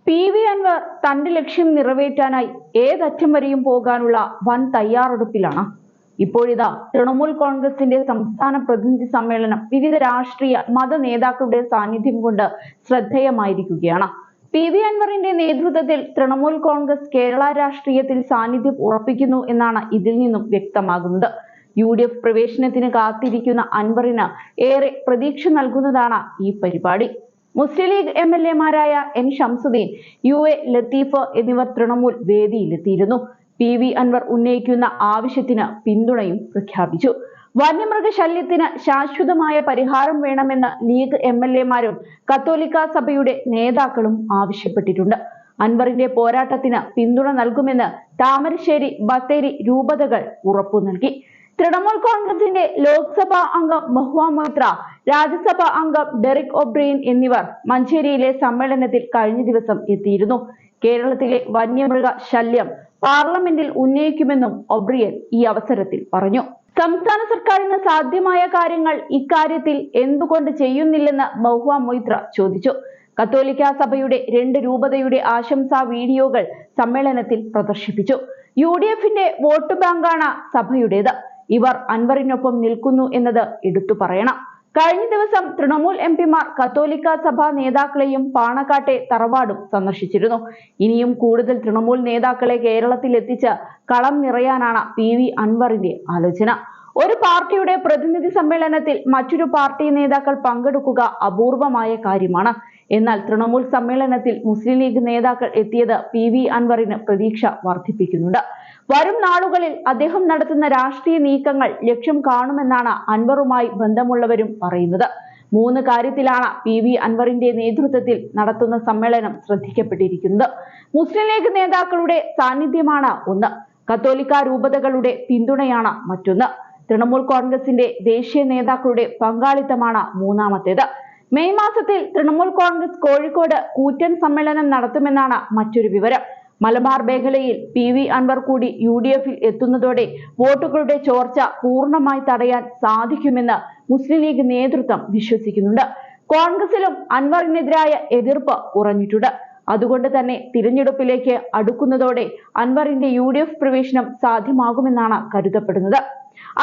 PV Anwar തന്റെ ലക്ഷ്യം നിറവേറ്റാനായി ഏതറ്റം വരെയും പോകാനുള്ള വൻ തയ്യാറെടുപ്പിലാണ്. ഇപ്പോഴിതാ തൃണമൂൽ കോൺഗ്രസിന്റെ സംസ്ഥാന പ്രതിനിധി സമ്മേളനം വിവിധ രാഷ്ട്രീയ മത നേതാക്കളുടെ സാന്നിധ്യം കൊണ്ട് ശ്രദ്ധേയമായിരിക്കുകയാണ്. PV അൻവറിന്റെ നേതൃത്വത്തിൽ തൃണമൂൽ കോൺഗ്രസ് കേരള രാഷ്ട്രീയത്തിൽ സാന്നിധ്യം ഉറപ്പിക്കുന്നു എന്നാണ് ഇതിൽ നിന്നും വ്യക്തമാകുന്നത്. UDF പ്രവേശനത്തിന് കാത്തിരിക്കുന്ന അൻവറിന് ഏറെ പ്രതീക്ഷ നൽകുന്നതാണ് ഈ പരിപാടി. മുസ്ലിം ലീഗ് MLA-മാരായ N ഷംസുദ്ദീൻ, UA ലത്തീഫ് എന്നിവർ തൃണമൂൽ വേദിയിലെത്തിയിരുന്നു. PV അൻവർ ഉന്നയിക്കുന്ന ആവശ്യത്തിന് പിന്തുണയും പ്രഖ്യാപിച്ചു. വന്യമൃഗശല്യത്തിന് ശാശ്വതമായ പരിഹാരം വേണമെന്ന് ലീഗ് MLA-മാരും കത്തോലിക്ക സഭയുടെ നേതാക്കളും ആവശ്യപ്പെട്ടിട്ടുണ്ട്. അൻവറിന്റെ പോരാട്ടത്തിന് പിന്തുണ നൽകുമെന്ന് താമരശ്ശേരി, ബത്തേരി രൂപതകൾ ഉറപ്പു നൽകി. തൃണമൂൽ കോൺഗ്രസിന്റെ ലോക്സഭാ അംഗം മഹുവ മൊയ്ത്ര, രാജ്യസഭാ അംഗം ഡെറിക് ഒബ്രിയൻ എന്നിവർ മഞ്ചേരിയിലെ സമ്മേളനത്തിൽ കഴിഞ്ഞ ദിവസം എത്തിയിരുന്നു. കേരളത്തിലെ വന്യമൃഗ ശല്യം പാർലമെന്റിൽ ഉന്നയിക്കുമെന്നും ഒബ്രിയൻ ഈ അവസരത്തിൽ പറഞ്ഞു. സംസ്ഥാന സർക്കാരിന് സാധ്യമായ കാര്യങ്ങൾ ഇക്കാര്യത്തിൽ എന്തുകൊണ്ട് ചെയ്യുന്നില്ലെന്ന് മഹുവ മൊയ്ത്ര ചോദിച്ചു. കത്തോലിക്ക സഭയുടെ 2 രൂപതയുടെ ആശംസാ വീഡിയോകൾ സമ്മേളനത്തിൽ പ്രദർശിപ്പിച്ചു. UDF-ന്റെ വോട്ട് ബാങ്കാണ് സഭയുടേത്. ഇവർ അൻവറിനൊപ്പം നിൽക്കുന്നു എന്നത് എടുത്തു പറയണം. കഴിഞ്ഞ ദിവസം തൃണമൂൽ MP-മാർ കത്തോലിക്ക സഭാ നേതാക്കളെയും പാണക്കാട്ടെ തറവാടും സന്ദർശിച്ചിരുന്നു. ഇനിയും കൂടുതൽ തൃണമൂൽ നേതാക്കളെ കേരളത്തിൽ എത്തിച്ച് കളം നിറയാനാണ് PV അൻവറിന്റെ ആലോചന. ഒരു പാർട്ടിയുടെ പ്രതിനിധി സമ്മേളനത്തിൽ മറ്റൊരു പാർട്ടി നേതാക്കൾ പങ്കെടുക്കുക അപൂർവമായ കാര്യമാണ്. എന്നാൽ തൃണമൂൽ സമ്മേളനത്തിൽ മുസ്ലിം ലീഗ് നേതാക്കൾ എത്തിയത് PV അൻവറിന് പ്രതീക്ഷ വർദ്ധിപ്പിക്കുന്നുണ്ട്. വരും നാളുകളിൽ അദ്ദേഹം നടത്തുന്ന രാഷ്ട്രീയ നീക്കങ്ങൾ ലക്ഷ്യം കാണുമെന്നാണ് അൻവറുമായി ബന്ധമുള്ളവരും പറയുന്നത്. 3 കാര്യത്തിലാണ് PV അൻവറിന്റെ നേതൃത്വത്തിൽ നടത്തുന്ന സമ്മേളനം ശ്രദ്ധിക്കപ്പെട്ടിരിക്കുന്നത്. മുസ്ലിം ലീഗ് നേതാക്കളുടെ സാന്നിധ്യമാണ് ഒന്ന്, കത്തോലിക്ക രൂപതകളുടെ പിന്തുണയാണ് മറ്റൊന്ന്, തൃണമൂൽ കോൺഗ്രസിന്റെ ദേശീയ നേതാക്കളുടെ പങ്കാളിത്തമാണ് മൂന്നാമത്തേത്. മെയ് മാസത്തിൽ തൃണമൂൽ കോൺഗ്രസ് കോഴിക്കോട് കൂറ്റൻ സമ്മേളനം നടത്തുമെന്നാണ് മറ്റൊരു വിവരം. മലബാർ മേഖലയിൽ PV അൻവർ കൂടി UDF-ൽ എത്തുന്നതോടെ വോട്ടുകളുടെ ചോർച്ച പൂർണ്ണമായി തടയാൻ സാധിക്കുമെന്ന് മുസ്ലിം ലീഗ് നേതൃത്വം വിശ്വസിക്കുന്നുണ്ട്. കോൺഗ്രസിലും അൻവറിനെതിരായ എതിർപ്പ് കുറഞ്ഞിട്ടുണ്ട്. അതുകൊണ്ട് തന്നെ തിരഞ്ഞെടുപ്പിലേക്ക് അടുക്കുന്നതോടെ അൻവറിന്റെ UDF പ്രവേശനം സാധ്യമാകുമെന്നാണ് കരുതപ്പെടുന്നത്.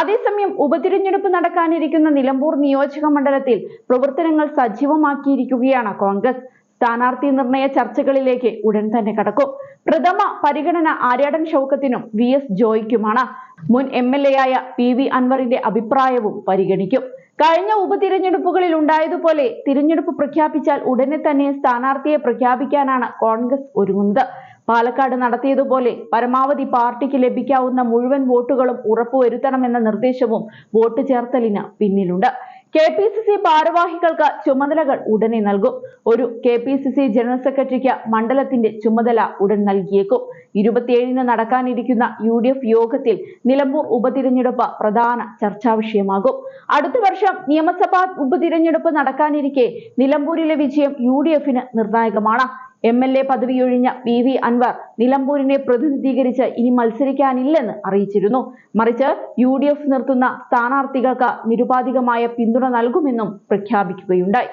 അതേസമയം ഉപതിരഞ്ഞെടുപ്പ് നടക്കാനിരിക്കുന്ന നിലമ്പൂർ നിയോജക മണ്ഡലത്തിൽ പ്രവർത്തനങ്ങൾ സജീവമാക്കിയിരിക്കുകയാണ് കോൺഗ്രസ്. സ്ഥാനാർത്ഥി നിർണയ ചർച്ചകളിലേക്ക് ഉടൻ തന്നെ കടക്കും. പ്രഥമ പരിഗണന ആര്യാടൻ ഷൗക്കത്തിനും VS ജോയ്ക്കുമാണ്. മുൻ MLA-യായ PV അൻവറിന്റെ അഭിപ്രായവും പരിഗണിക്കും. കഴിഞ്ഞ ഉപതിരഞ്ഞെടുപ്പുകളിൽ ഉണ്ടായതുപോലെ തിരഞ്ഞെടുപ്പ് പ്രഖ്യാപിച്ചാൽ ഉടനെ തന്നെ സ്ഥാനാർത്ഥിയെ പ്രഖ്യാപിക്കാനാണ് കോൺഗ്രസ് ഒരുങ്ങുന്നത്. പാലക്കാട് നടത്തിയതുപോലെ പരമാവധി പാർട്ടിക്ക് ലഭിക്കാവുന്ന മുഴുവൻ വോട്ടുകളും ഉറപ്പുവരുത്തണമെന്ന നിർദ്ദേശവും വോട്ട് ചേർത്തലിന് പിന്നിലുണ്ട്. KPCC ഭാരവാഹികൾക്ക് ചുമതലകൾ ഉടനെ നൽകും. ഒരു KPCC ജനറൽ സെക്രട്ടറിക്ക് മണ്ഡലത്തിന്റെ ചുമതല ഉടൻ നൽകിയേക്കും. 27-ന് നടക്കാനിരിക്കുന്ന UDF യോഗത്തിൽ നിലമ്പൂർ ഉപതിരഞ്ഞെടുപ്പ് പ്രധാന ചർച്ചാ വിഷയമാകും. അടുത്ത വർഷം നിയമസഭാ ഉപതിരഞ്ഞെടുപ്പ് നടക്കാനിരിക്കെ നിലമ്പൂരിലെ വിജയം UDF-ന് നിർണായകമാണ്. MLA പദവിയൊഴിഞ്ഞ PV അൻവർ നിലമ്പൂരിനെ പ്രതിനിധീകരിച്ച് ഇനി മത്സരിക്കാനില്ലെന്ന് അറിയിച്ചിരുന്നു. മറിച്ച് UDF നിർത്തുന്ന സ്ഥാനാർത്ഥികൾക്ക് നിരുപാധികമായ പിന്തുണ നൽകുമെന്നും പ്രഖ്യാപിക്കുകയുണ്ടായി.